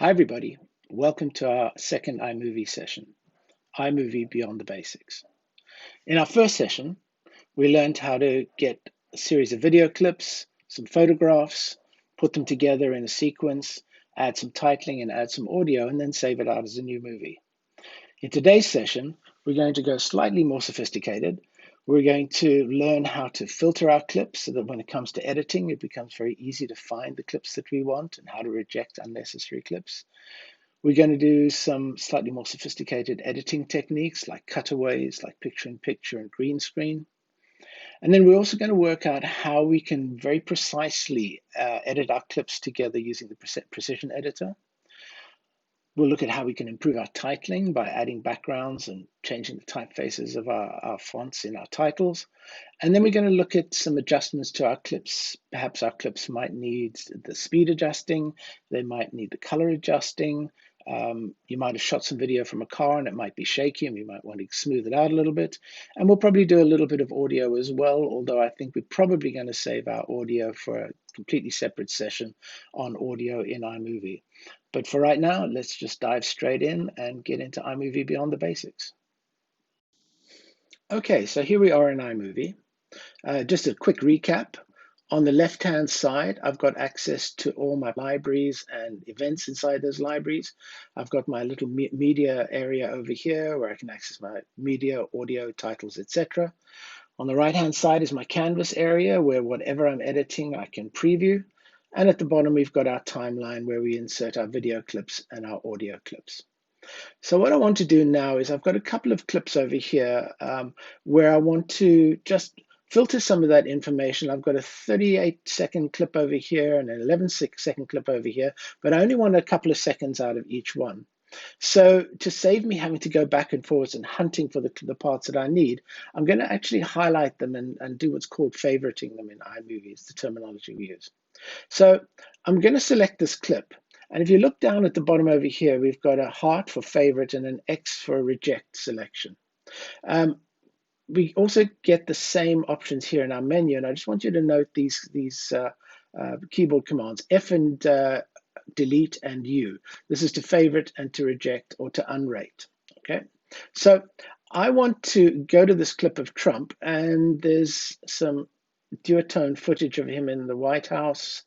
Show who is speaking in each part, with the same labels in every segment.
Speaker 1: Hi, everybody. Welcome to our second iMovie session, iMovie Beyond the Basics. In our first session, we learned how to get a series of video clips, some photographs, put them together in a sequence, add some titling and add some audio, and then save it out as a new movie. In today's session, we're going to go slightly more sophisticated. We're going to learn how to filter our clips so that when it comes to editing, it becomes very easy to find the clips that we want and how to reject unnecessary clips. We're going to do some slightly more sophisticated editing techniques like cutaways, like picture-in-picture and green screen. And then we're also going to work out how we can very precisely edit our clips together using the precision editor. We'll look at how we can improve our titling by adding backgrounds and changing the typefaces of our fonts in our titles. And then we're going to look at some adjustments to our clips. Perhaps our clips might need the speed adjusting, they might need the color adjusting. You might have shot some video from a car and it might be shaky and we might want to smooth it out a little bit. And we'll probably do a little bit of audio as well, although I think we're probably going to save our audio for a completely separate session on audio in iMovie. But for right now, let's just dive straight in and get into iMovie Beyond the Basics. Okay, so here we are in iMovie. Just a quick recap. On the left-hand side, I've got access to all my libraries and events inside those libraries. I've got my little media area over here where I can access my media, audio, titles, etc. On the right-hand side is my canvas area where whatever I'm editing, I can preview. And at the bottom, we've got our timeline where we insert our video clips and our audio clips. So what I want to do now is I've got a couple of clips over here where I want to just filter some of that information. I've got a 38-second clip over here and an 11-second clip over here, but I only want a couple of seconds out of each one. So to save me having to go back and forwards and hunting for the parts that I need, I'm going to actually highlight them and do what's called favoriting them in iMovie. It's the terminology we use. So I'm going to select this clip. And if you look down at the bottom over here, we've got a heart for favorite and an X for reject selection. We also get the same options here in our menu. And I just want you to note these keyboard commands, F and delete and U. This is to favorite and to reject or to unrate. Okay, so I want to go to this clip of Trump, and there's some duotone footage of him in the White House.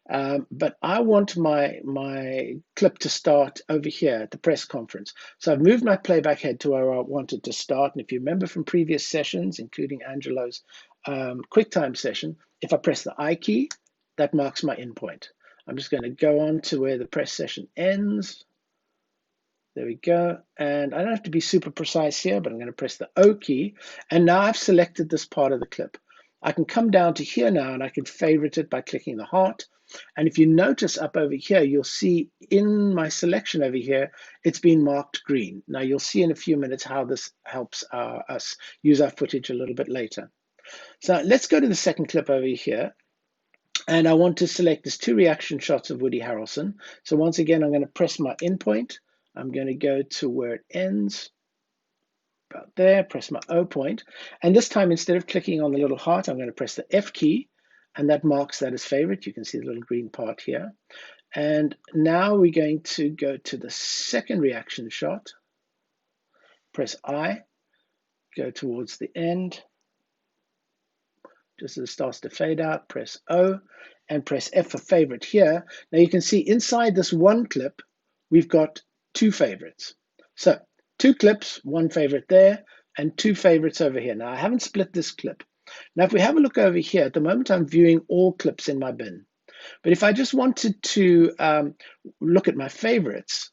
Speaker 1: But I want my clip to start over here at the press conference. So I've moved my playback head to where I want it to start. And if you remember from previous sessions, including Angelo's QuickTime session, if I press the I key, that marks my in point. I'm just going to go on to where the press session ends. There we go. And I don't have to be super precise here, but I'm going to press the O key. And now I've selected this part of the clip. I can come down to here now and I can favorite it by clicking the heart. And if you notice up over here, you'll see in my selection over here, it's been marked green. Now you'll see in a few minutes how this helps us use our footage a little bit later. So let's go to the second clip over here. And I want to select these two reaction shots of Woody Harrelson. So once again, I'm going to press my in point. I'm going to go to where it ends, about there, press my O point. And this time, instead of clicking on the little heart, I'm going to press the F key, and that marks that as favorite. You can see the little green part here. And now we're going to go to the second reaction shot. Press I, go towards the end. Just as it starts to fade out, press O, and press F for favorite here. Now you can see inside this one clip, we've got two favorites. So 2 clips, 1 favorite there, and 2 favorites over here. Now I haven't split this clip. Now if we have a look over here, at the moment I'm viewing all clips in my bin. But if I just wanted to look at my favorites,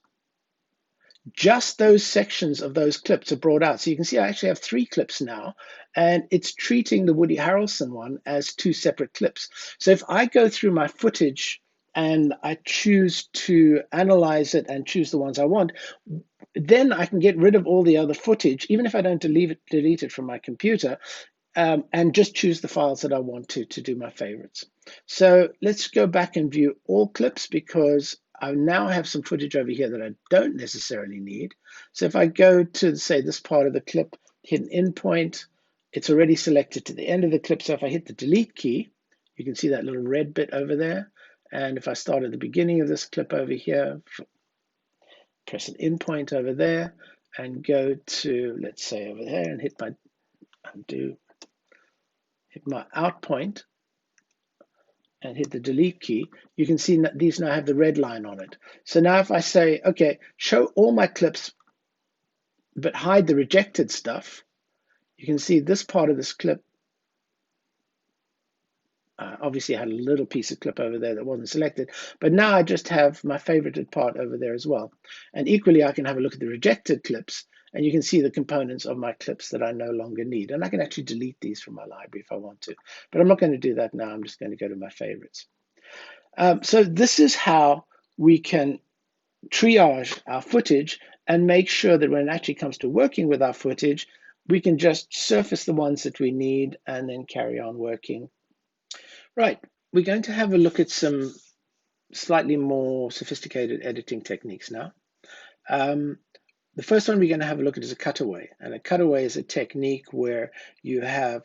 Speaker 1: just those sections of those clips are brought out. So you can see I actually have 3 clips now, and it's treating the Woody Harrelson one as 2 separate clips. So if I go through my footage and I choose to analyze it and choose the ones I want, then I can get rid of all the other footage, even if I don't delete it from my computer, and just choose the files that I want to do my favorites. So let's go back and view all clips, because I now have some footage over here that I don't necessarily need. So if I go to, say, this part of the clip, hit an in point, it's already selected to the end of the clip. So if I hit the delete key, you can see that little red bit over there. And if I start at the beginning of this clip over here, press an in point over there and go to, let's say, over there and hit my out point and hit the delete key, you can see that these now have the red line on it. So now if I say, okay, show all my clips, but hide the rejected stuff, you can see this part of this clip obviously I had a little piece of clip over there that wasn't selected, but now I just have my favorited part over there as well. And equally, I can have a look at the rejected clips, and you can see the components of my clips that I no longer need. And I can actually delete these from my library if I want to, but I'm not going to do that now. I'm just going to go to my favorites. So this is how we can triage our footage and make sure that when it actually comes to working with our footage, we can just surface the ones that we need and then carry on working. Right, we're going to have a look at some slightly more sophisticated editing techniques now. The first one we're going to have a look at is a cutaway. And a cutaway is a technique where you have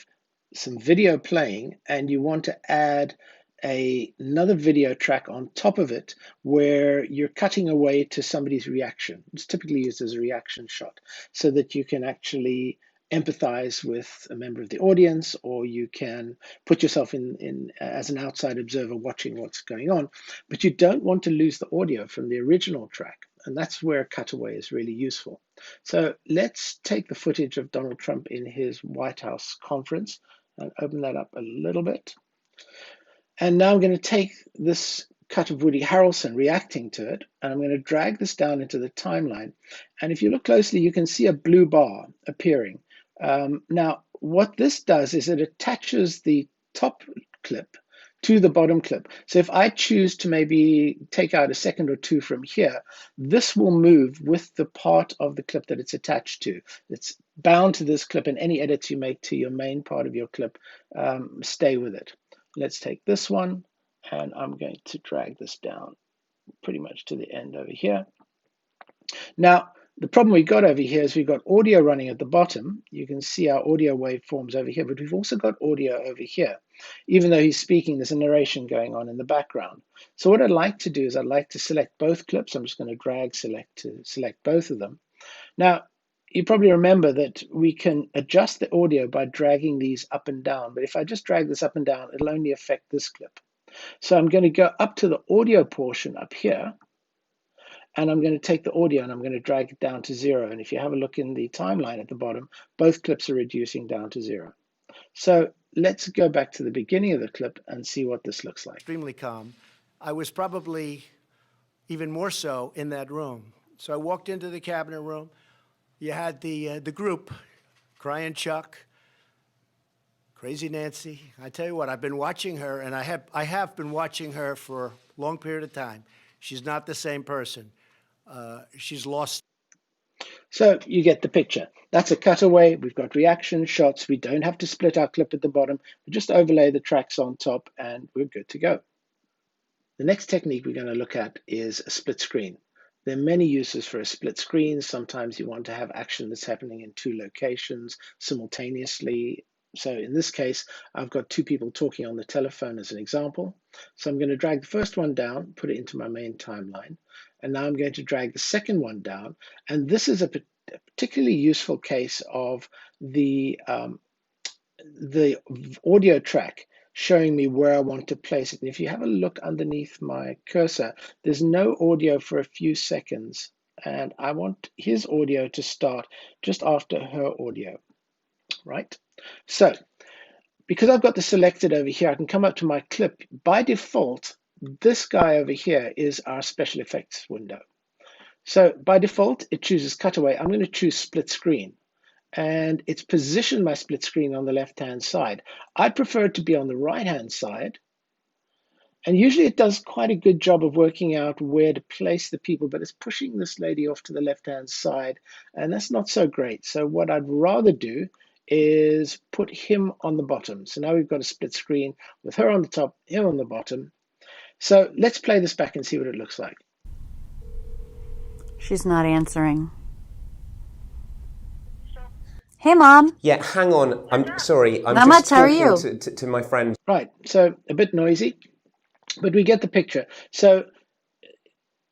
Speaker 1: some video playing and you want to add another video track on top of it where you're cutting away to somebody's reaction. It's typically used as a reaction shot so that you can actually empathize with a member of the audience, or you can put yourself in as an outside observer watching what's going on, but you don't want to lose the audio from the original track. And that's where cutaway is really useful. So let's take the footage of Donald Trump in his White House conference and open that up a little bit. And now I'm going to take this cut of Woody Harrelson reacting to it, and I'm going to drag this down into the timeline. And if you look closely, you can see a blue bar appearing. Now, what this does is it attaches the top clip to the bottom clip. So if I choose to maybe take out a second or two from here, this will move with the part of the clip that it's attached to. It's bound to this clip, and any edits you make to your main part of your clip stay with it. Let's take this one, and I'm going to drag this down pretty much to the end over here. Now, the problem we've got over here is we've got audio running at the bottom. You can see our audio waveforms over here, but we've also got audio over here. Even though he's speaking, there's a narration going on in the background. So what I'd like to do is I'd like to select both clips. I'm just going to drag select to select both of them. Now, you probably remember that we can adjust the audio by dragging these up and down, but if I just drag this up and down, it'll only affect this clip. So I'm going to go up to the audio portion up here, and I'm going to take the audio and I'm going to drag it down to 0. And if you have a look in the timeline at the bottom, both clips are reducing down to 0. So let's go back to the beginning of the clip and see what this looks like.
Speaker 2: Extremely calm. I was probably even more so in that room. So I walked into the cabinet room. You had the group, Crying Chuck, Crazy Nancy. I tell you what, I've been watching her, and I have been watching her for a long period of time. She's not the same person. She's lost.
Speaker 1: So you get the picture. That's a cutaway. We've got reaction shots. We don't have to split our clip at the bottom. We just overlay the tracks on top, and we're good to go. The next technique we're going to look at is a split screen. There are many uses for a split screen. Sometimes you want to have action that's happening in two locations simultaneously. So in this case, I've got two people talking on the telephone as an example. So I'm going to drag the first one down, put it into my main timeline. And now I'm going to drag the second one down. And this is a particularly useful case of the audio track showing me where I want to place it. And if you have a look underneath my cursor, there's no audio for a few seconds. And I want his audio to start just after her audio, right? So because I've got this selected over here, I can come up to my clip. By default, this guy over here is our special effects window. So by default, it chooses cutaway. I'm going to choose split screen. And it's positioned my split screen on the left-hand side. I'd prefer it to be on the right-hand side. And usually it does quite a good job of working out where to place the people, but it's pushing this lady off to the left-hand side, and that's not so great. So what I'd rather do is put him on the bottom. So now we've got a split screen with her on the top, him on the bottom. So let's play this back and see what it looks like.
Speaker 3: She's not answering. Hey, Mom.
Speaker 4: Yeah, hang on. I'm sorry. I'm
Speaker 3: Not
Speaker 4: just
Speaker 3: much. How are
Speaker 4: talking
Speaker 3: you?
Speaker 4: to my friend.
Speaker 1: Right, so a bit noisy, but we get the picture. So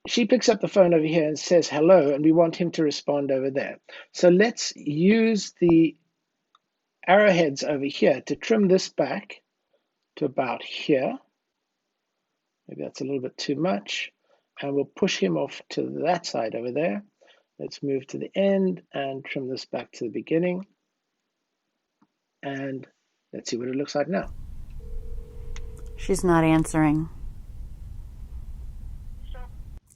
Speaker 1: she picks up the phone over here and says hello, and we want him to respond over there. So let's use the arrowheads over here to trim this back to about here. Maybe that's a little bit too much. And we'll push him off to that side over there. Let's move to the end and trim this back to the beginning. And let's see what it looks like now.
Speaker 3: She's not answering.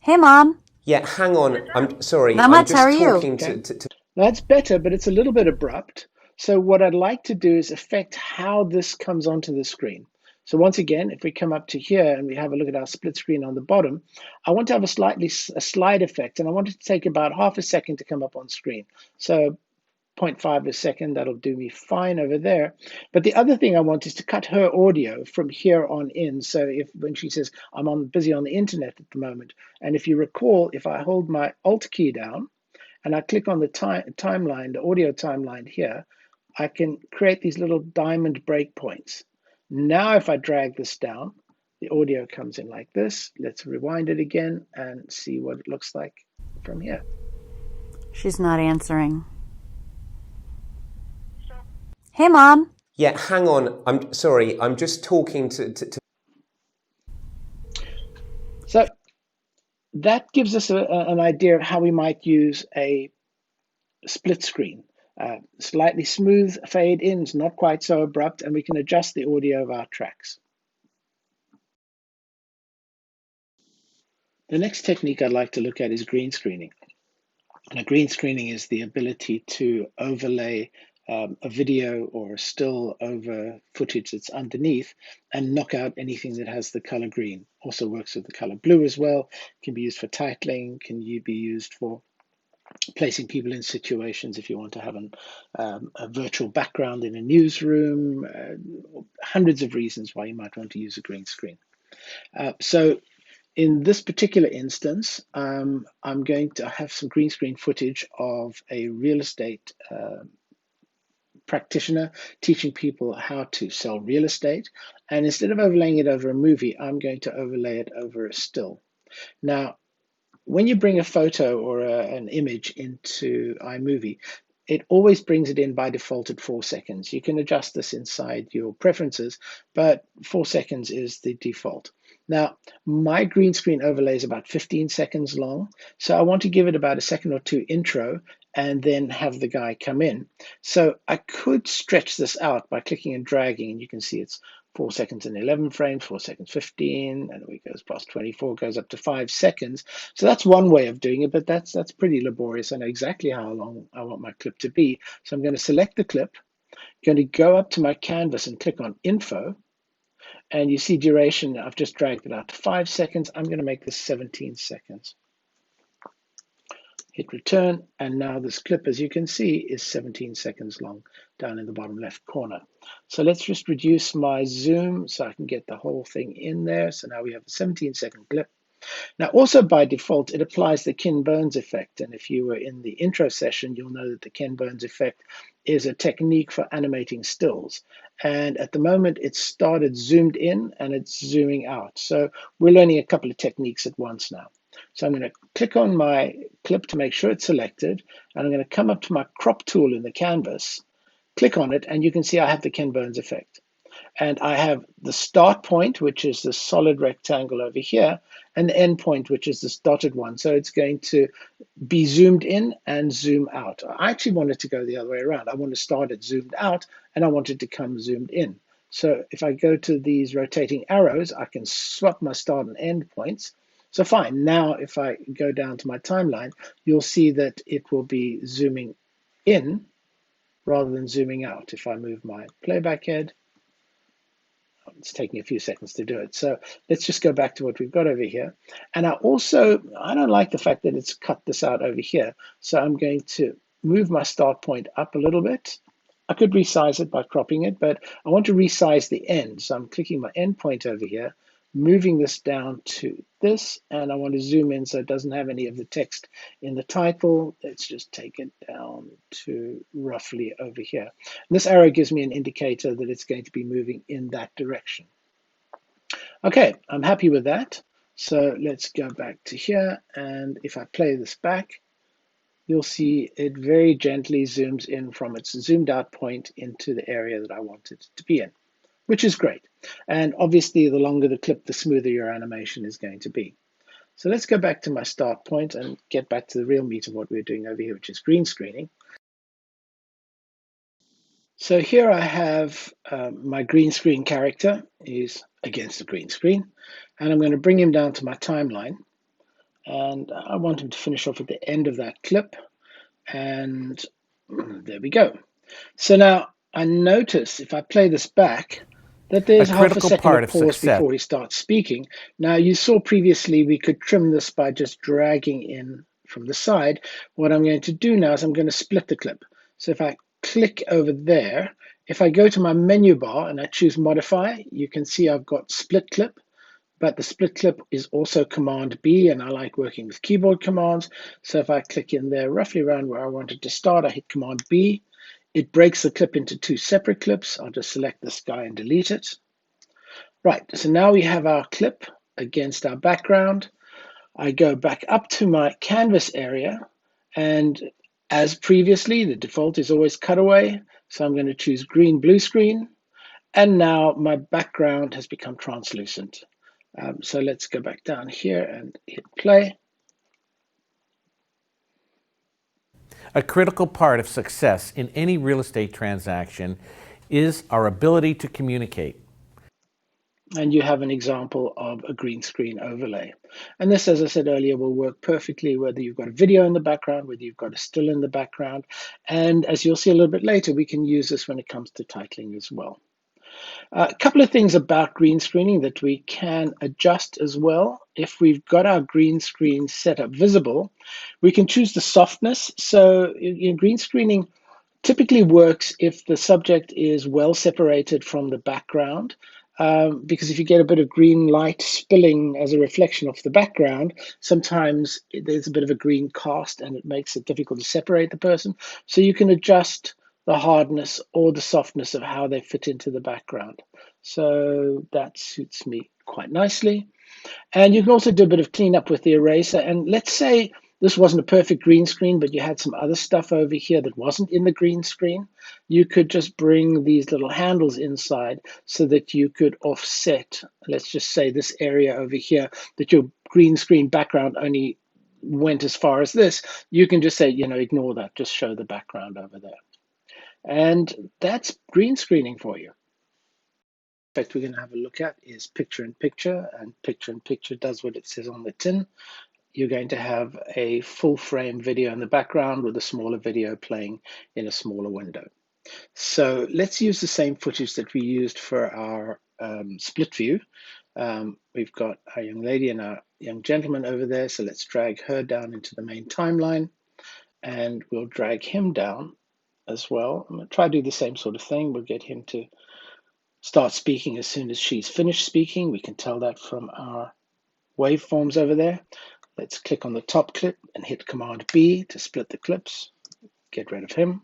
Speaker 3: Hey, Mom.
Speaker 4: Yeah, hang on. I'm sorry.
Speaker 3: Not
Speaker 4: I'm
Speaker 3: much,
Speaker 4: just
Speaker 3: how are you?
Speaker 4: talking
Speaker 1: Okay.
Speaker 4: to
Speaker 1: That's better, but it's a little bit abrupt. So what I'd like to do is affect how this comes onto the screen. So once again, if we come up to here and we have a look at our split screen on the bottom, I want to have a slide effect, and I want it to take about half a second to come up on screen. So 0.5 a second, that'll do me fine over there. But the other thing I want is to cut her audio from here on in. So if when she says, I'm busy on the internet at the moment, and if you recall, if I hold my Alt key down, and I click on the timeline, the audio timeline here, I can create these little diamond breakpoints. Now, if I drag this down, the audio comes in like this. Let's rewind it again and see what it looks like from here.
Speaker 3: She's not answering. Hey, Mom.
Speaker 4: Yeah, hang on. I'm sorry. I'm just talking to
Speaker 1: So that gives us an idea of how we might use a split screen. Slightly smooth fade ins, not quite so abrupt, and we can adjust the audio of our tracks. The next technique I'd like to look at is green screening. Now, green screening is the ability to overlay a video or a still over footage that's underneath and knock out anything that has the color green. Also works with the color blue as well. Can be used for titling, can be used for placing people in situations if you want to have a virtual background in a newsroom, hundreds of reasons why you might want to use a green screen. So in this particular instance, I'm going to have some green screen footage of a real estate practitioner teaching people how to sell real estate. And instead of overlaying it over a movie, I'm going to overlay it over a still. Now, when you bring a photo or an image into iMovie, it always brings it in by default at 4 seconds. You can adjust this inside your preferences, but 4 seconds is the default. Now, my green screen overlay is about 15 seconds long, so I want to give it about a second or two intro and then have the guy come in. So I could stretch this out by clicking and dragging, and you can see it's 4 seconds and 11 frames, 4 seconds 15, and it goes past 24, goes up to 5 seconds. So that's one way of doing it, but that's pretty laborious. I know exactly how long I want my clip to be. So I'm going to select the clip, going to go up to my canvas and click on Info, and you see duration. I've just dragged it out to 5 seconds. I'm going to make this 17 seconds. Hit return, and now this clip, as you can see, is 17 seconds long down in the bottom left corner. So let's just reduce my zoom so I can get the whole thing in there. So now we have a 17-second clip. Now, also by default, it applies the Ken Burns effect. And if you were in the intro session, you'll know that the Ken Burns effect is a technique for animating stills. And at the moment, it's started zoomed in and it's zooming out. So we're learning a couple of techniques at once now. So I'm going to click on my clip to make sure it's selected. And I'm going to come up to my crop tool in the canvas, click on it, and you can see I have the Ken Burns effect. And I have the start point, which is the solid rectangle over here, and the end point, which is this dotted one. So it's going to be zoomed in and zoom out. I actually want it to go the other way around. I want to start it zoomed out, and I want it to come zoomed in. So if I go to these rotating arrows, I can swap my start and end points. So fine, now if I go down to my timeline, you'll see that it will be zooming in rather than zooming out. If I move my playback head, it's taking a few seconds to do it. So let's just go back to what we've got over here. And I don't like the fact that it's cut this out over here. So I'm going to move my start point up a little bit. I could resize it by cropping it, but I want to resize the end. So I'm clicking my end point over here, moving this down to this, and I want to zoom in so it doesn't have any of the text in the title. Let's just take it down to roughly over here. And this arrow gives me an indicator that it's going to be moving in that direction. Okay, I'm happy with that. So let's go back to here, and if I play this back, you'll see it very gently zooms in from its zoomed out point into the area that I want it to be in, which is great. And obviously, the longer the clip, the smoother your animation is going to be. So let's go back to my start point and get back to the real meat of what we're doing over here, which is green screening. So here I have my green screen character. He's against the green screen, and I'm going to bring him down to my timeline. And I want him to finish off at the end of that clip. And there we go. So now I notice if I play this back, that there's half a second of pause before he starts speaking. Now you saw previously we could trim this by just dragging in from the side. What I'm going to do now is I'm going to split the clip. So if I click over there, if I go to my menu bar and I choose modify, you can see I've got split clip. But the split clip is also Command B, and I like working with keyboard commands. So if I click in there roughly around where I wanted to start, I hit Command B. It breaks the clip into two separate clips. I'll just select this guy and delete it. Right, so now we have our clip against our background. I go back up to my canvas area, and as previously, the default is always cutaway. So I'm going to choose green blue screen. And now my background has become translucent. So let's go back down here and hit play.
Speaker 5: A critical part of success in any real estate transaction is our ability to communicate.
Speaker 1: And you have an example of a green screen overlay. And this, as I said earlier, will work perfectly whether you've got a video in the background, whether you've got a still in the background. And as you'll see a little bit later, we can use this when it comes to titling as well. A couple of things about green screening that we can adjust as well. If we've got our green screen set up visible, we can choose the softness. So in green screening typically works if the subject is well separated from the background. Because if you get a bit of green light spilling as a reflection off the background, sometimes there's a bit of a green cast and it makes it difficult to separate the person. So you can adjust the hardness or the softness of how they fit into the background. So that suits me quite nicely. And you can also do a bit of cleanup with the eraser. And let's say this wasn't a perfect green screen, but you had some other stuff over here that wasn't in the green screen. You could just bring these little handles inside so that you could offset, let's just say this area over here, that your green screen background only went as far as this. You can just say, ignore that, just show the background over there. And that's green screening for you. In fact, we're going to have a look at is picture-in-picture, and picture-in-picture does what it says on the tin. You're going to have a full-frame video in the background with a smaller video playing in a smaller window. So let's use the same footage that we used for our split view. We've got our young lady and our young gentleman over there, so let's drag her down into the main timeline, and we'll drag him down as well. I'm going to try to do the same sort of thing. We'll get him to start speaking as soon as she's finished speaking. We can tell that from our waveforms over there. Let's click on the top clip and hit Command B to split the clips. Get rid of him.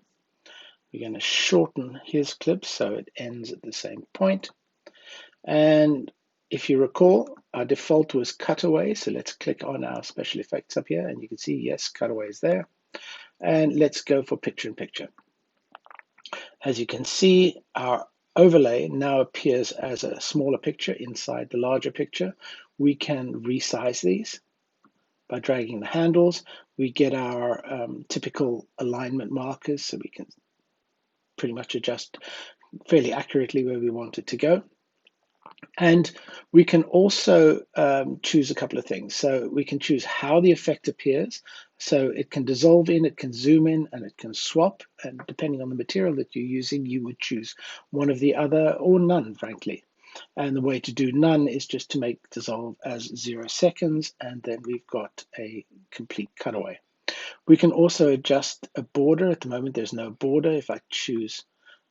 Speaker 1: We're going to shorten his clip so it ends at the same point. And if you recall, our default was cutaway. So let's click on our special effects up here and you can see, yes, cutaway is there. And let's go for picture-in-picture. As you can see, our overlay now appears as a smaller picture inside the larger picture. We can resize these by dragging the handles. We get our typical alignment markers, so we can pretty much adjust fairly accurately where we want it to go. And we can also choose a couple of things. So we can choose how the effect appears. So it can dissolve in, it can zoom in, and it can swap. And depending on the material that you're using, you would choose one of the other or none, frankly. And the way to do none is just to make dissolve as 0 seconds, and then we've got a complete cutaway. We can also adjust a border. At the moment, there's no border. If I choose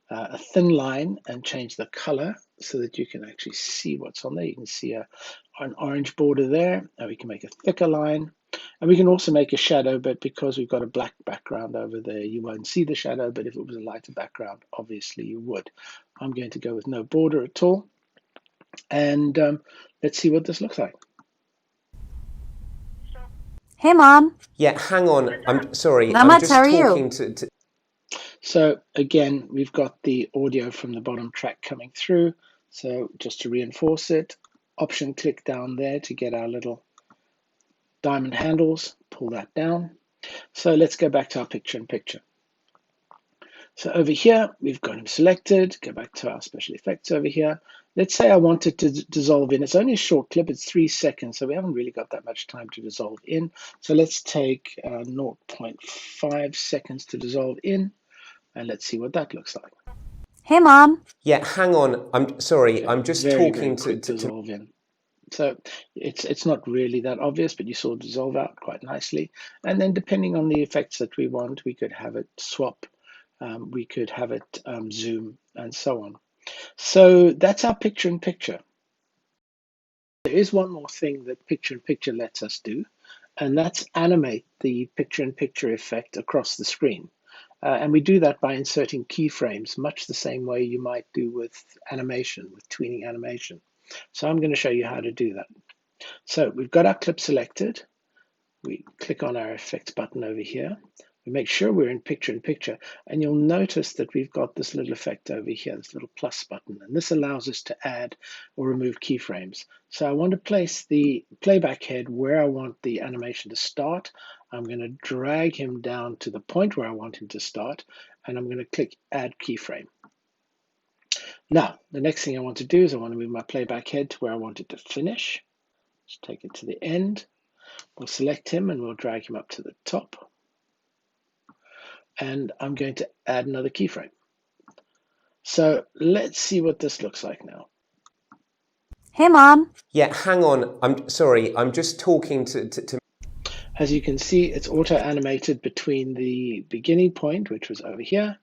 Speaker 1: a thin line and change the color so that you can actually see what's on there. You can see an orange border there, and we can make a thicker line. And we can also make a shadow, but because we've got a black background over there, you won't see the shadow, but if it was a lighter background, obviously you would. I'm going to go with no border at all. And let's see what this looks like.
Speaker 3: Hey, Mom.
Speaker 4: Yeah, hang on. I'm sorry.
Speaker 3: Not
Speaker 4: I'm
Speaker 3: much.
Speaker 4: just
Speaker 3: How are you?
Speaker 4: talking to.
Speaker 1: So again, we've got the audio from the bottom track coming through. So just to reinforce it, Option click down there to get our little diamond handles, pull that down. So let's go back to our picture in picture. So over here, we've got him selected. Go back to our special effects over here. Let's say I wanted to dissolve in. It's only a short clip, it's 3 seconds, so we haven't really got that much time to dissolve in. So let's take 0.5 seconds to dissolve in, and let's see what that looks like.
Speaker 3: Hey, Mom.
Speaker 4: Yeah, hang on. I'm sorry.
Speaker 1: Okay,
Speaker 4: I'm just
Speaker 1: very,
Speaker 4: talking
Speaker 1: very quick
Speaker 4: to.
Speaker 1: dissolve in. So it's not really that obvious, but you saw dissolve out quite nicely. And then depending on the effects that we want, we could have it swap, we could have it zoom, and so on. So that's our picture in picture. There is one more thing that picture in picture lets us do, and that's animate the picture in picture effect across the screen. And we do that by inserting keyframes, much the same way you might do with animation, with tweening animation. So I'm going to show you how to do that. So we've got our clip selected. We click on our effects button over here. We make sure we're in picture, and you'll notice that we've got this little effect over here, this little plus button, and this allows us to add or remove keyframes. So I want to place the playback head where I want the animation to start. I'm going to drag him down to the point where I want him to start, and I'm going to click Add Keyframe. Now, the next thing I want to do is I want to move my playback head to where I want it to finish. Just take it to the end. We'll select him and we'll drag him up to the top. And I'm going to add another keyframe. So let's see what this looks like now.
Speaker 3: Hey, Mom.
Speaker 4: Yeah, hang on. I'm sorry. I'm just talking to.
Speaker 1: As you can see, it's auto-animated between the beginning point, which was over here,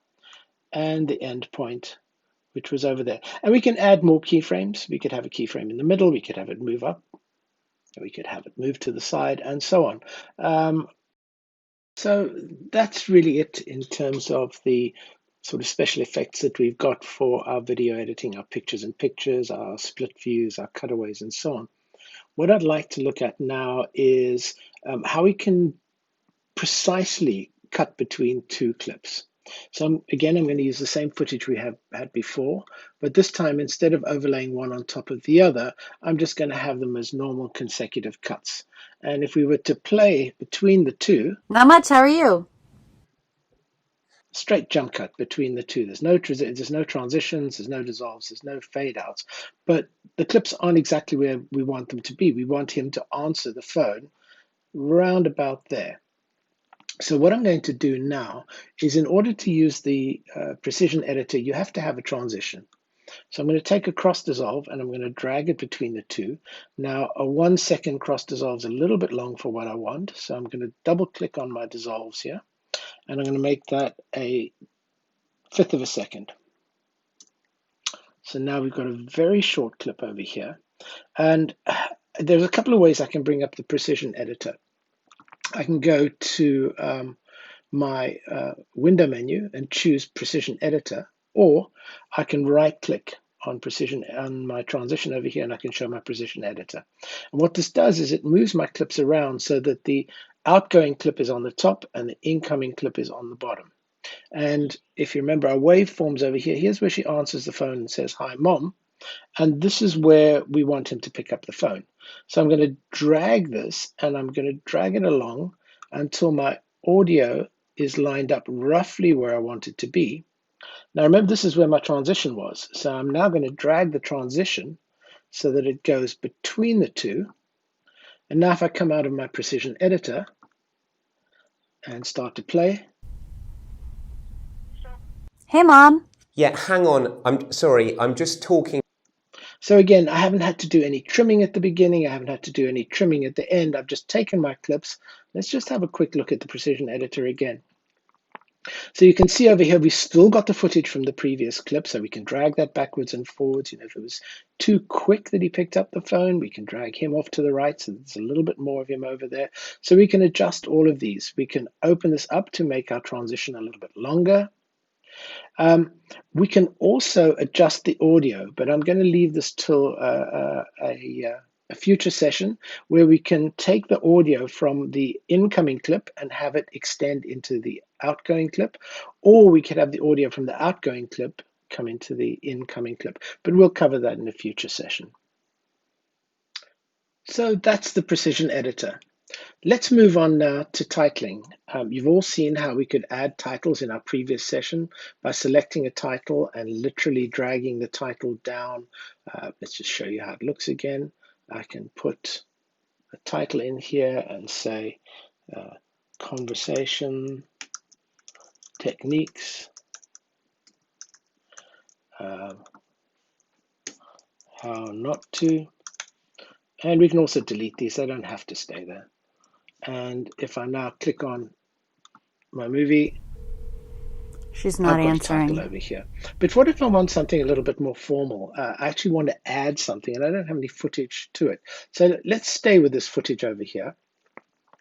Speaker 1: and the end point, which was over there. And we can add more keyframes. We could have a keyframe in the middle. We could have it move up. We could have it move to the side, and so on. So that's really it in terms of the sort of special effects that we've got for our video editing, our pictures in pictures, our split views, our cutaways, and so on. What I'd like to look at now is how we can precisely cut between two clips. So I'm going to use the same footage we have had before, but this time instead of overlaying one on top of the other, I'm just going to have them as normal consecutive cuts. And if we were to play between the two,
Speaker 3: Not much. How are you?
Speaker 1: straight jump cut between the two. There's no transitions, there's no dissolves, there's no fade outs, but the clips aren't exactly where we want them to be. We want him to answer the phone round about there. So what I'm going to do now is, in order to use the precision editor, you have to have a transition. So I'm going to take a cross dissolve and I'm going to drag it between the two. Now a 1 second cross dissolve is a little bit long for what I want. So I'm going to double click on my dissolves here and I'm going to make that a 1/5 of a second. So now we've got a very short clip over here. And there's a couple of ways I can bring up the precision editor. I can go to my window menu and choose precision editor, or I can right click on precision on my transition over here and I can show my precision editor. And what this does is it moves my clips around so that the outgoing clip is on the top and the incoming clip is on the bottom. And if you remember our waveforms over here, here's where she answers the phone and says, "Hi, Mom." And this is where we want him to pick up the phone. So I'm going to drag this and I'm going to drag it along until my audio is lined up roughly where I want it to be. Now remember, this is where my transition was. So I'm now going to drag the transition so that it goes between the two. And now if I come out of my precision editor and start to play.
Speaker 3: Hey, Mom.
Speaker 4: Yeah, hang on. I'm sorry. I'm just talking.
Speaker 1: So again, I haven't had to do any trimming at the beginning. I haven't had to do any trimming at the end. I've just taken my clips. Let's just have a quick look at the precision editor again. So you can see over here, we've still got the footage from the previous clip, so we can drag that backwards and forwards. If it was too quick that he picked up the phone, we can drag him off to the right, so there's a little bit more of him over there. So we can adjust all of these. We can open this up to make our transition a little bit longer. We can also adjust the audio, but I'm going to leave this till a a future session where we can take the audio from the incoming clip and have it extend into the outgoing clip, or we could have the audio from the outgoing clip come into the incoming clip. But we'll cover that in a future session. So that's the precision editor. Let's move on now to titling. You've all seen how we could add titles in our previous session by selecting a title and literally dragging the title down. Let's just show you how it looks again. I can put a title in here and say conversation techniques, how not to, and we can also delete these. They don't have to stay there. And if I now click on my movie,
Speaker 3: She's not
Speaker 1: I've got
Speaker 3: answering.
Speaker 1: a title over here. But what if I want something a little bit more formal? I actually want to add something and I don't have any footage to it. So let's stay with this footage over here.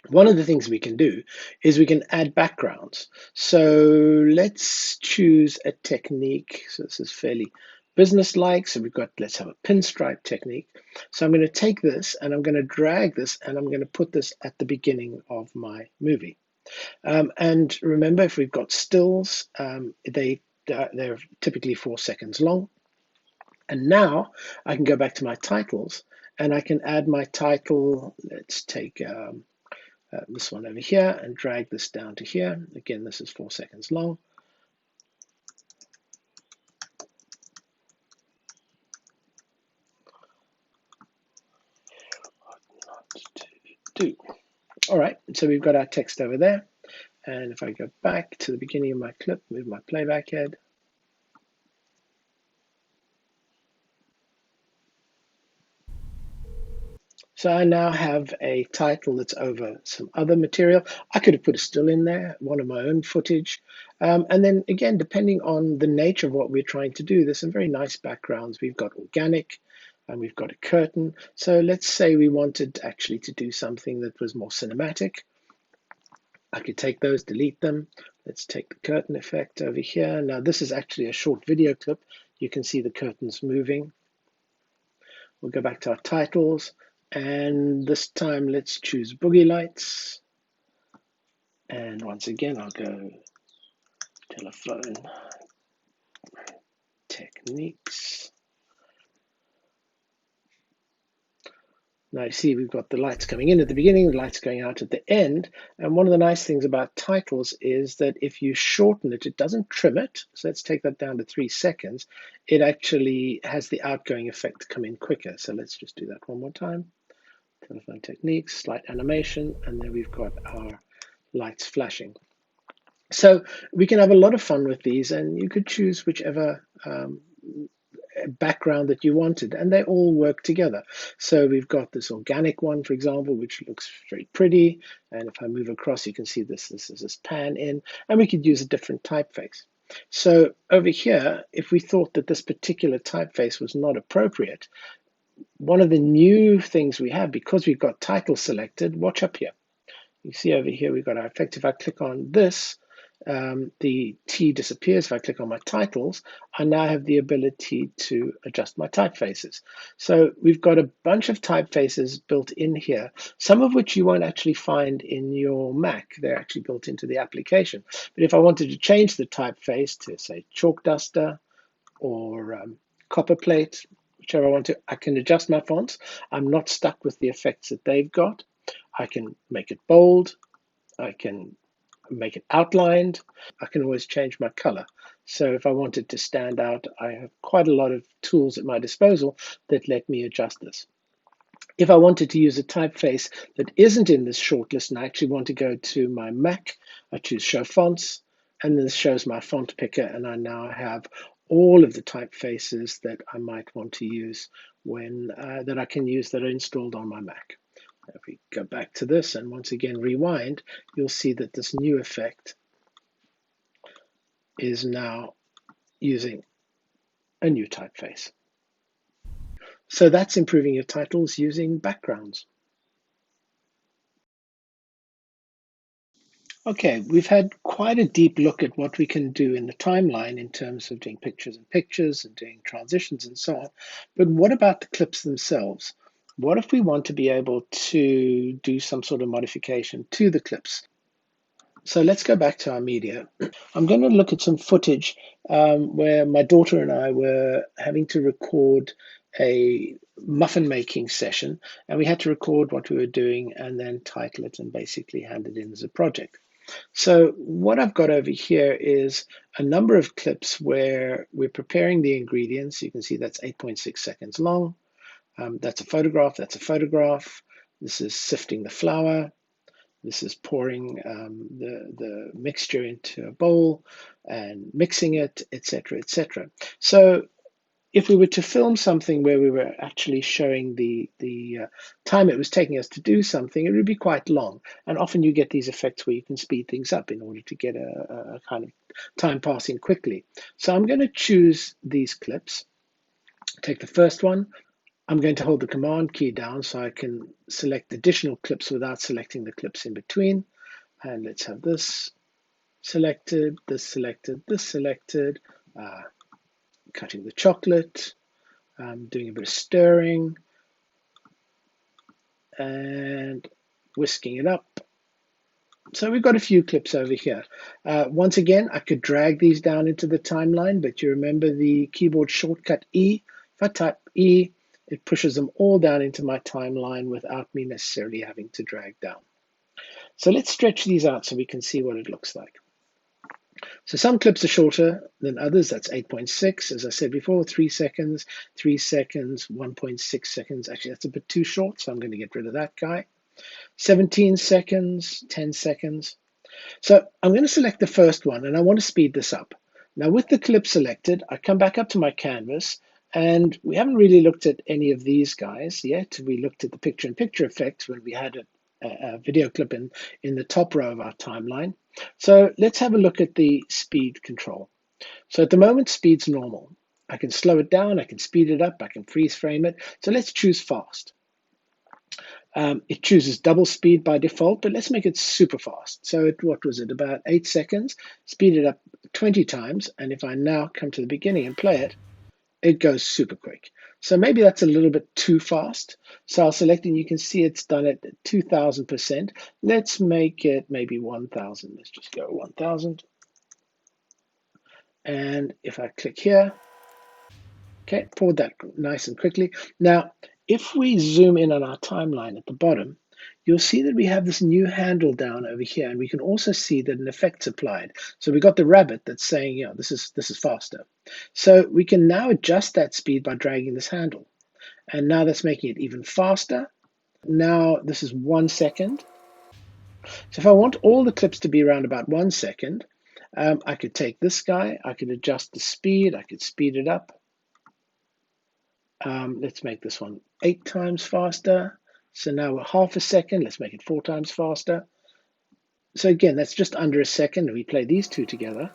Speaker 1: One of the things we can do is we can add backgrounds. So let's choose a technique. So this is fairly business-like. So we've got, let's have a pinstripe technique. So I'm going to take this and I'm going to drag this and I'm going to put this at the beginning of my movie. And remember, if we've got stills, they're typically 4 seconds long. And now I can go back to my titles and I can add my title. Let's take this one over here and drag this down to here. Again, this is 4 seconds long. All right, so we've got our text over there. And if I go back to the beginning of my clip, move my playback head. So I now have a title that's over some other material. I could have put a still in there, one of my own footage. And then again, depending on the nature of what we're trying to do, there's some very nice backgrounds. We've got organic and we've got a curtain. So let's say we wanted actually to do something that was more cinematic. I could take those, delete them. Let's take the curtain effect over here. Now this is actually a short video clip. You can see the curtains moving. We'll go back to our titles. And this time, let's choose boogie lights. And once again, I'll go telephone techniques. Now you see we've got the lights coming in at the beginning, the lights going out at the end. And one of the nice things about titles is that if you shorten it, it doesn't trim it. So let's take that down to 3 seconds. It actually has the outgoing effect come in quicker. So let's just do that one more time. Telephone techniques, slight animation, and then we've got our lights flashing. So we can have a lot of fun with these, and you could choose whichever background that you wanted, and they all work together. So we've got this organic one, for example, which looks very pretty, and if I move across, you can see this is this pan in, and we could use a different typeface. So over here, if we thought that this particular typeface was not appropriate, one of the new things we have, because we've got title selected, watch up here. You see over here, we've got our effect. If I click on this, the T disappears. If I click on my titles, I now have the ability to adjust my typefaces. So we've got a bunch of typefaces built in here, some of which you won't actually find in your Mac. They're actually built into the application. But if I wanted to change the typeface to, say, chalk duster or copper plate, whichever I want to, I can adjust my fonts. I'm not stuck with the effects that they've got. I can make it bold. I can make it outlined. I can always change my color. So if I wanted to stand out, I have quite a lot of tools at my disposal that let me adjust this. If I wanted to use a typeface that isn't in this shortlist and I actually want to go to my Mac, I choose Show Fonts, and this shows my font picker, and I now have all of the typefaces that I might want to use when that I can use that are installed on my Mac. If we go back to this and once again rewind, you'll see that this new effect is now using a new typeface. So that's improving your titles using backgrounds. Okay, we've had quite a deep look at what we can do in the timeline in terms of doing pictures and pictures and doing transitions and so on. But what about the clips themselves? what if we want to be able to do some sort of modification to the clips? So let's go back to our media. I'm going to look at some footage where my daughter and I were having to record a muffin making session, and we had to record what we were doing and then title it and basically hand it in as a project. So what I've got over here is a number of clips where we're preparing the ingredients. You can see that's 8.6 seconds long. That's a photograph. That's a photograph. This is sifting the flour. This is pouring the mixture into a bowl and mixing it, etc., etc. So if we were to film something where we were actually showing the time it was taking us to do something, it would be quite long. And often you get these effects where you can speed things up in order to get a kind of time passing quickly. So I'm going to choose these clips, take the first one. I'm going to hold the Command key down so I can select additional clips without selecting the clips in between. And let's have this selected, this selected, this selected, cutting the chocolate, doing a bit of stirring, and whisking it up. So we've got a few clips over here. Once again, I could drag these down into the timeline, but you remember the keyboard shortcut E. If I type E, it pushes them all down into my timeline without me necessarily having to drag down. So let's stretch these out so we can see what it looks like. So some clips are shorter than others. That's 8.6, as I said before, 3 seconds, 3 seconds, 1.6 seconds. Actually, that's a bit too short, so I'm going to get rid of that guy. 17 seconds, 10 seconds. So I'm going to select the first one, and I want to speed this up. Now, with the clip selected, I come back up to my canvas, and we haven't really looked at any of these guys yet. We looked at the picture-in-picture effect when we had a video clip in the top row of our timeline. So let's have a look at the speed control. So at the moment, speed's normal. I can slow it down, I can speed it up, I can freeze frame it. So let's choose fast. It chooses double speed by default, but let's make it super fast. So what was it, about 8 seconds? Speed it up 20 times, and if I now come to the beginning and play it, it goes super quick. So maybe that's a little bit too fast. So I'll select, and you can see it's done at 2000%. Let's make it maybe 1000. Let's just go 1000. And if I click here, okay, poured that nice and quickly. Now, if we zoom in on our timeline at the bottom, you'll see that we have this new handle down over here, and we can also see that an effect's applied. So we got the rabbit that's saying, yeah, this is faster. So we can now adjust that speed by dragging this handle. And now that's making it even faster. Now this is 1 second. So if I want all the clips to be around about 1 second, I could take this guy, I could adjust the speed, I could speed it up. Let's make this one 8 times faster. So now we're half a second. Let's make it 4 times faster. So again, that's just under a second. We play these two together,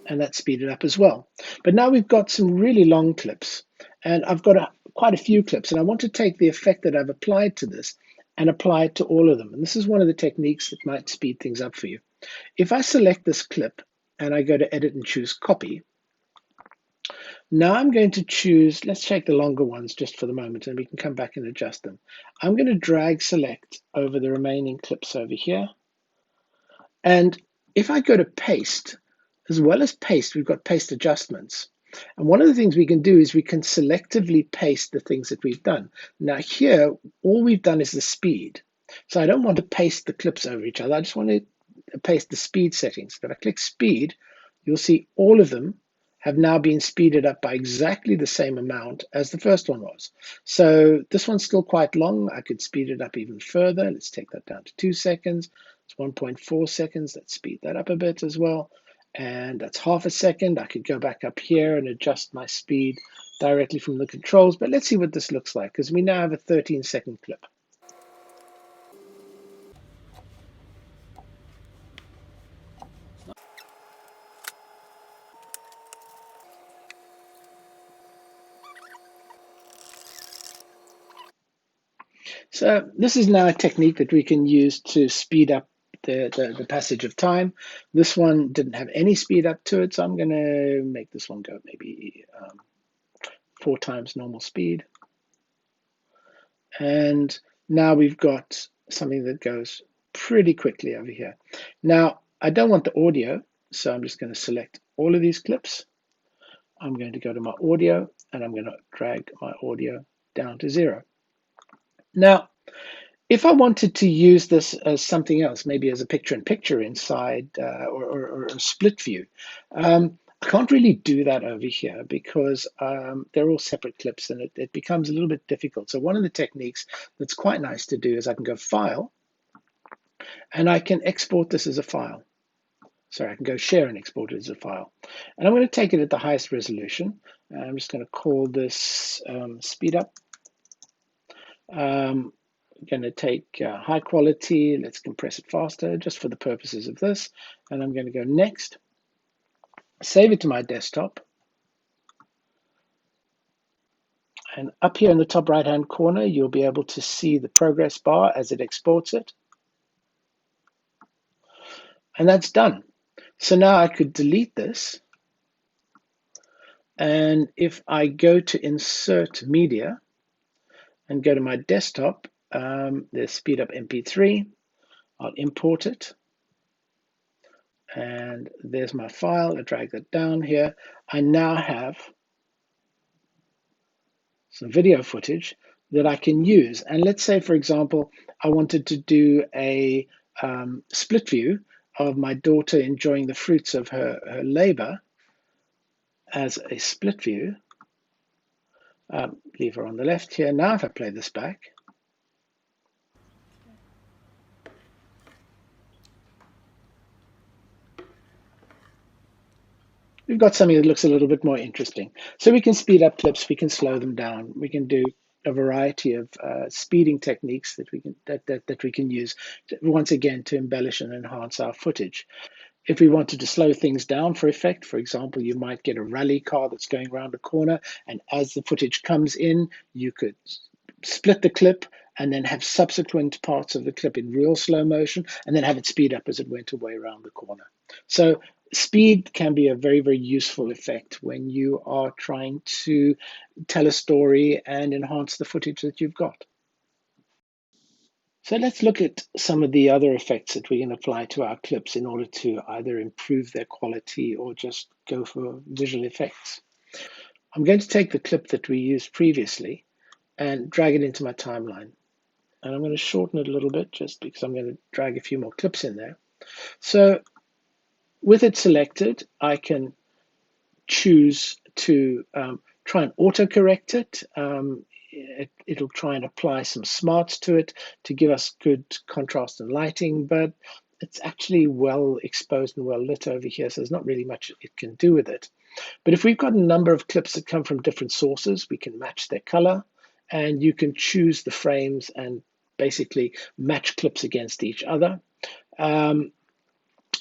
Speaker 1: and that's speeded up as well. But now we've got some really long clips, and I've got quite a few clips, and I want to take the effect that I've applied to this and apply it to all of them. And this is one of the techniques that might speed things up for you. If I select this clip and I go to edit and choose copy, now I'm going to choose, let's take the longer ones just for the moment, and we can come back and adjust them. I'm going to drag select over the remaining clips over here. And if I go to paste, as well as paste, we've got paste adjustments. And one of the things we can do is we can selectively paste the things that we've done. Now here, all we've done is the speed. So I don't want to paste the clips over each other. I just want to paste the speed settings. If I click speed, you'll see all of them have now been speeded up by exactly the same amount as the first one was. So this one's still quite long. I could speed it up even further. Let's take that down to 2 seconds. It's 1.4 seconds. Let's speed that up a bit as well. And that's half a second. I could go back up here and adjust my speed directly from the controls. But let's see what this looks like, because we now have a 13-second clip. So this is now a technique that we can use to speed up the passage of time. This one didn't have any speed up to it, so I'm going to make this one go maybe 4 times normal speed. And now we've got something that goes pretty quickly over here. Now, I don't want the audio, so I'm just going to select all of these clips. I'm going to go to my audio, and I'm going to drag my audio down to 0. Now, if I wanted to use this as something else, maybe as a picture-in-picture inside or a split view, I can't really do that over here because they're all separate clips and it becomes a little bit difficult. So one of the techniques that's quite nice to do is I can go File, and I can export this as a file. Sorry, I can go Share and export it as a file. And I'm going to take it at the highest resolution. I'm just going to call this Speed Up. I'm going to take high quality. Let's compress it faster just for the purposes of this. And I'm going to go Next. Save it to my desktop. And up here in the top right-hand corner, you'll be able to see the progress bar as it exports it. And that's done. So now I could delete this. And if I go to Insert Media and go to my desktop, there's Speed Up MP3. I'll import it. And there's my file. I drag that down here. I now have some video footage that I can use. And let's say, for example, I wanted to do a split view of my daughter enjoying the fruits of her labor as a split view. Leave her on the left here. Now if I play this back, we've got something that looks a little bit more interesting. So we can speed up clips, we can slow them down, we can do a variety of speeding techniques that we can use once again to embellish and enhance our footage. If we wanted to slow things down for effect, for example, you might get a rally car that's going around a corner, and as the footage comes in, you could split the clip and then have subsequent parts of the clip in real slow motion, and then have it speed up as it went away around the corner. So speed can be a very, very useful effect when you are trying to tell a story and enhance the footage that you've got. So let's look at some of the other effects that we can apply to our clips in order to either improve their quality or just go for visual effects. I'm going to take the clip that we used previously and drag it into my timeline. And I'm going to shorten it a little bit just because I'm going to drag a few more clips in there. So with it selected, I can choose to try and autocorrect it. It'll try and apply some smarts to it to give us good contrast and lighting, but it's actually well exposed and well lit over here, so there's not really much it can do with it. But if we've got a number of clips that come from different sources, we can match their color, and you can choose the frames and basically match clips against each other.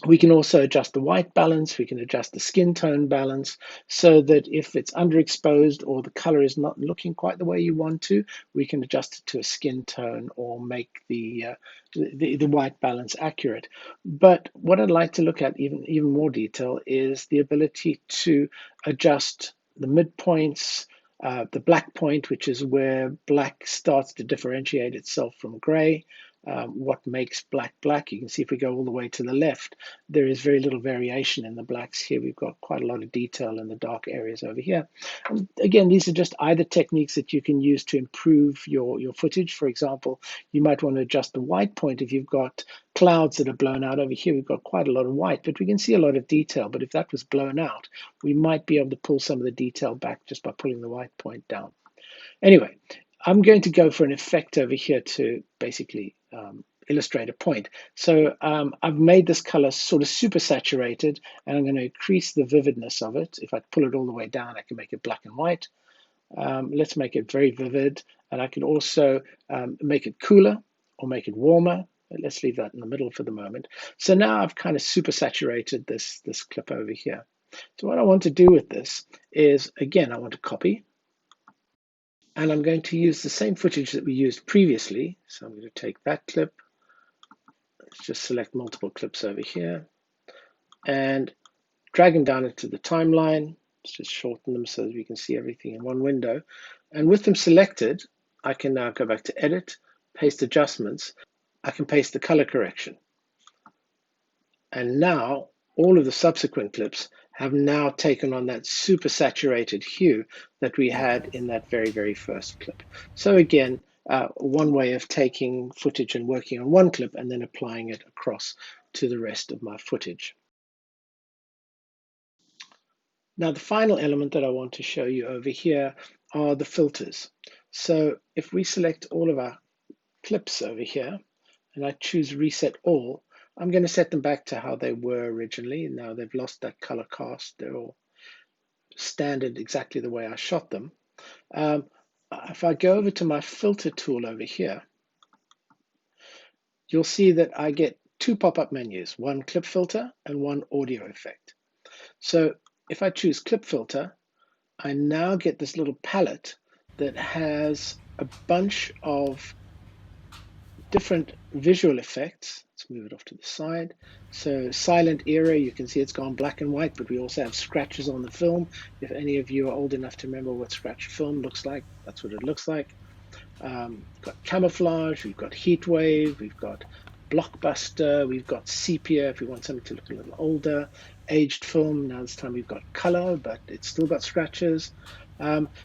Speaker 1: We can also adjust the white balance, we can adjust the skin tone balance, so that if it's underexposed or the color is not looking quite the way you want to, we can adjust it to a skin tone or make the white balance accurate. But what I'd like to look at even more detail is the ability to adjust the midpoints, the black point, which is where black starts to differentiate itself from gray. What makes black black. You can see if we go all the way to the left, there is very little variation in the blacks here. We've got quite a lot of detail in the dark areas over here. And again, these are just either techniques that you can use to improve your footage. For example, you might want to adjust the white point if you've got clouds that are blown out. Over here, we've got quite a lot of white, but we can see a lot of detail. But if that was blown out, we might be able to pull some of the detail back just by pulling the white point down. Anyway, I'm going to go for an effect over here to basically illustrate a point. So I've made this color sort of super saturated, and I'm going to increase the vividness of it. If I pull it all the way down, I can make it black and white. Let's make it very vivid, and I can also make it cooler or make it warmer. Let's leave that in the middle for the moment. So now I've kind of super saturated this clip over here. So what I want to do with this is, again, I want to copy. And I'm going to use the same footage that we used previously. So I'm going to take that clip. Let's just select multiple clips over here and drag them down into the timeline. Let's just shorten them so that we can see everything in one window. And with them selected, I can now go back to Edit, Paste Adjustments. I can paste the color correction. And now all of the subsequent clips have now taken on that super saturated hue that we had in that very, very first clip. So again, one way of taking footage and working on one clip and then applying it across to the rest of my footage. Now, the final element that I want to show you over here are the filters. So if we select all of our clips over here and I choose Reset All, I'm going to set them back to how they were originally. Now they've lost that color cast. They're all standard exactly the way I shot them. If I go over to my filter tool over here, you'll see that I get two pop-up menus, one clip filter and one audio effect. So if I choose clip filter, I now get this little palette that has a bunch of different visual effects. Let's move it off to the side. So silent era, you can see it's gone black and white, but we also have scratches on the film. If any of you are old enough to remember what scratch film looks like, that's what it looks like. We've got camouflage, we've got heat wave, we've got blockbuster, we've got sepia if we want something to look a little older, aged film. Now this time we've got color, but it's still got scratches.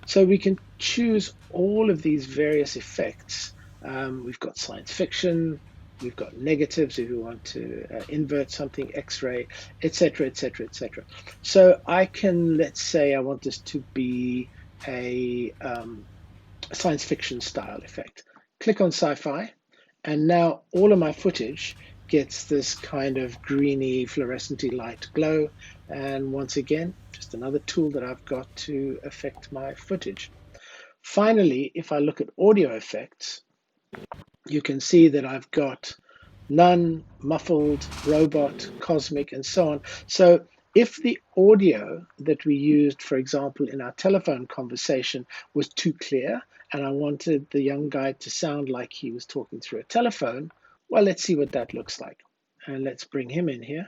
Speaker 1: So we can choose all of these various effects. We've got science fiction, we've got negatives if you want to invert something, X-ray, etc., etc., etc. So I can, let's say I want this to be a science fiction style effect. Click on sci-fi, and now all of my footage gets this kind of greeny, fluorescent light glow. And once again, just another tool that I've got to affect my footage. Finally, if I look at audio effects, you can see that I've got none, muffled, robot, cosmic, and so on. So if the audio that we used, for example, in our telephone conversation was too clear, and I wanted the young guy to sound like he was talking through a telephone, well, let's see what that looks like. And let's bring him in here.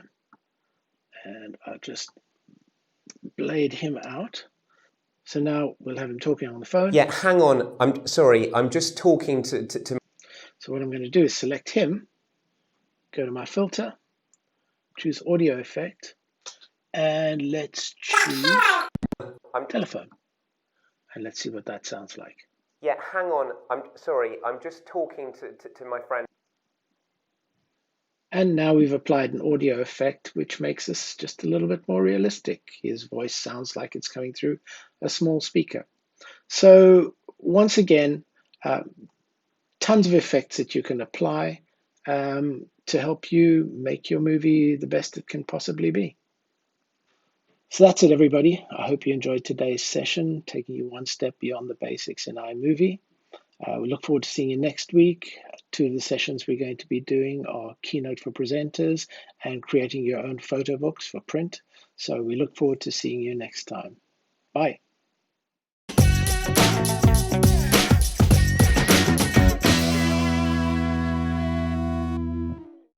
Speaker 1: And I'll just blade him out. So now we'll have him talking on the phone.
Speaker 4: Yeah, hang on. I'm sorry. I'm just talking to.
Speaker 1: So what I'm going to do is select him, go to my filter, choose audio effect, and let's choose telephone. And let's see what that sounds like.
Speaker 4: Yeah, hang on. I'm sorry. I'm just talking to my friend.
Speaker 1: And now we've applied an audio effect, which makes this just a little bit more realistic. His voice sounds like it's coming through a small speaker. So once again, tons of effects that you can apply to help you make your movie the best it can possibly be. So that's it, everybody. I hope you enjoyed today's session, taking you one step beyond the basics in iMovie. We look forward to seeing you next week. Two of the sessions we're going to be doing are Keynote for Presenters and creating your own photo books for print. So we look forward to seeing you next time. Bye.